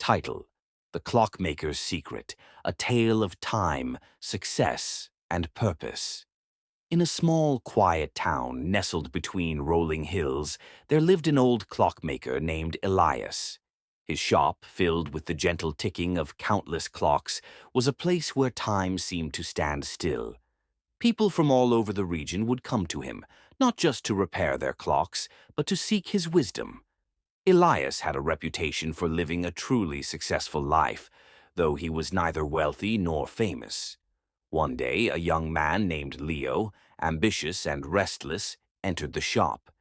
Title: The Clockmaker's Secret, a tale of time, success, and purpose. In a small, quiet town nestled between rolling hills, there lived an old clockmaker named Elias. His shop, filled with the gentle ticking of countless clocks, was a place where time seemed to stand still. People from all over the region would come to him, not just to repair their clocks, but to seek his wisdom. Elias had a reputation for living a truly successful life, though he was neither wealthy nor famous. One day, a young man named Leo, ambitious and restless, entered the shop.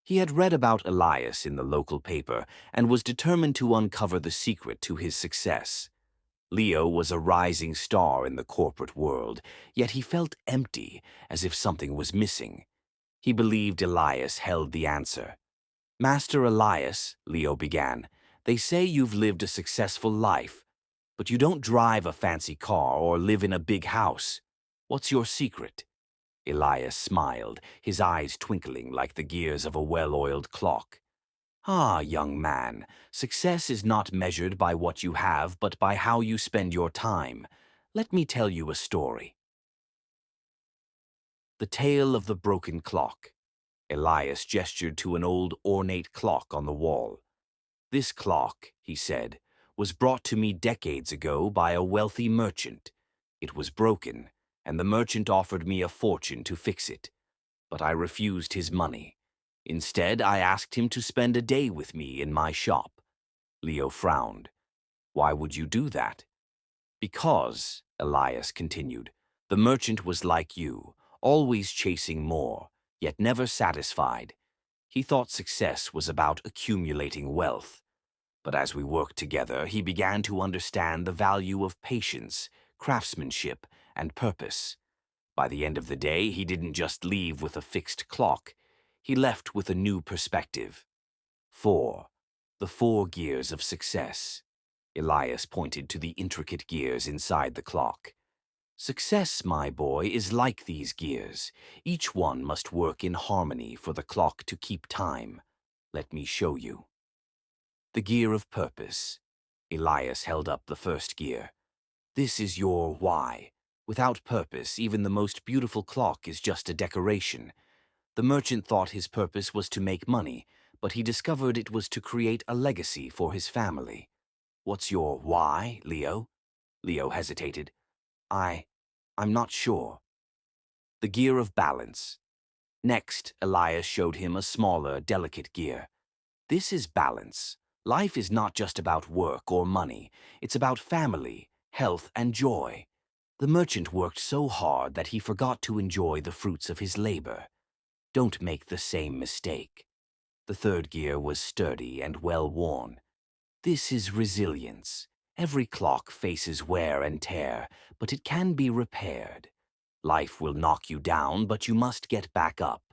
He had read about Elias in the local paper and was determined to uncover the secret to his success. Leo was a rising star in the corporate world, yet he felt empty, as if something was missing. He believed Elias held the answer. "Master Elias," Leo began, "they say you've lived a successful life, but you don't drive a fancy car or live in a big house. What's your secret?" Elias smiled, his eyes twinkling like the gears of a well-oiled clock. "Ah, young man, success is not measured by what you have, but by how you spend your time. Let me tell you a story." The Tale of the Broken Clock. Elias gestured to an old ornate clock on the wall. "This clock," he said, "was brought to me decades ago by a wealthy merchant. It was broken, and the merchant offered me a fortune to fix it. But I refused his money. Instead, I asked him to spend a day with me in my shop." Leo frowned. "Why would you do that?" "Because," Elias continued, "the merchant was like you, always chasing more, yet never satisfied. He thought success was about accumulating wealth. But as we worked together, he began to understand the value of patience, craftsmanship, and purpose. By the end of the day, he didn't just leave with a fixed clock. He left with a new perspective. 4. The 4 gears of success." Elias pointed to the intricate gears inside the clock. "Success, my boy, is like these gears. Each one must work in harmony for the clock to keep time. Let me show you." The gear of purpose. Elias held up the first gear. "This is your why. Without purpose, even the most beautiful clock is just a decoration." The merchant thought his purpose was to make money, but he discovered it was to create a legacy for his family. "What's your why, Leo?" Leo hesitated. I'm not sure." The gear of balance. Next, Elias showed him a smaller, delicate gear. "This is balance. Life is not just about work or money. It's about family, health, and joy." The merchant worked so hard that he forgot to enjoy the fruits of his labor. Don't make the same mistake. The third gear was sturdy and well-worn. "This is resilience. Every clock faces wear and tear, but it can be repaired. Life will knock you down, but you must get back up."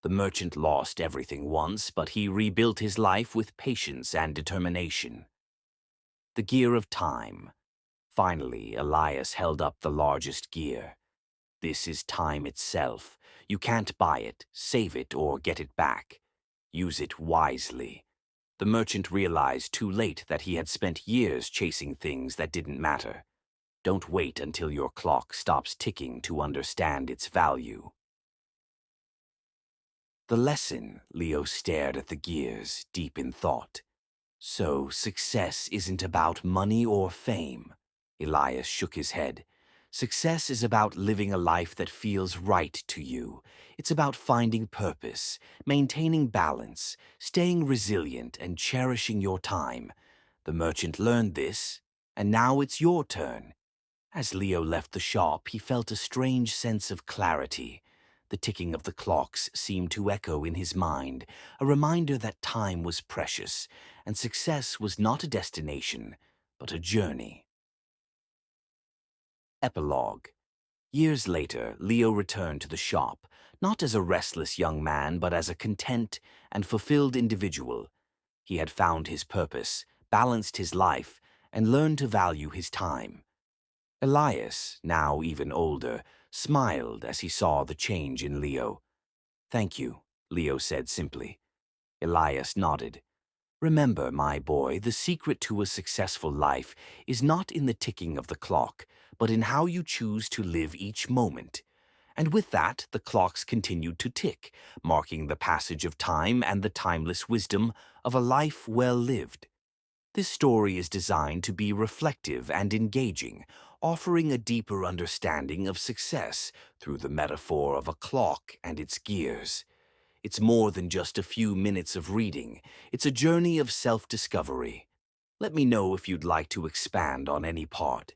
The merchant lost everything once, but he rebuilt his life with patience and determination. The gear of time. Finally, Elias held up the largest gear. "This is time itself. You can't buy it, save it, or get it back. Use it wisely." The merchant realized too late that he had spent years chasing things that didn't matter. Don't wait until your clock stops ticking to understand its value. The lesson. Leo stared at the gears, deep in thought. "So, success isn't about money or fame." Elias shook his head. "Success is about living a life that feels right to you. It's about finding purpose, maintaining balance, staying resilient, and cherishing your time. The merchant learned this, and now it's your turn." As Leo left the shop, he felt a strange sense of clarity. The ticking of the clocks seemed to echo in his mind, a reminder that time was precious, and success was not a destination, but a journey. Epilogue. Years later, Leo returned to the shop, not as a restless young man, but as a content and fulfilled individual. He had found his purpose, balanced his life, and learned to value his time. Elias, now even older, smiled as he saw the change in Leo. "Thank you," Leo said simply. Elias nodded. Remember, my boy, the secret to a successful life is not in the ticking of the clock, but in how you choose to live each moment. And with that, the clocks continued to tick, marking the passage of time and the timeless wisdom of a life well lived. This story is designed to be reflective and engaging, offering a deeper understanding of success through the metaphor of a clock and its gears. It's more than just a few minutes of reading. It's a journey of self-discovery. Let me know if you'd like to expand on any part.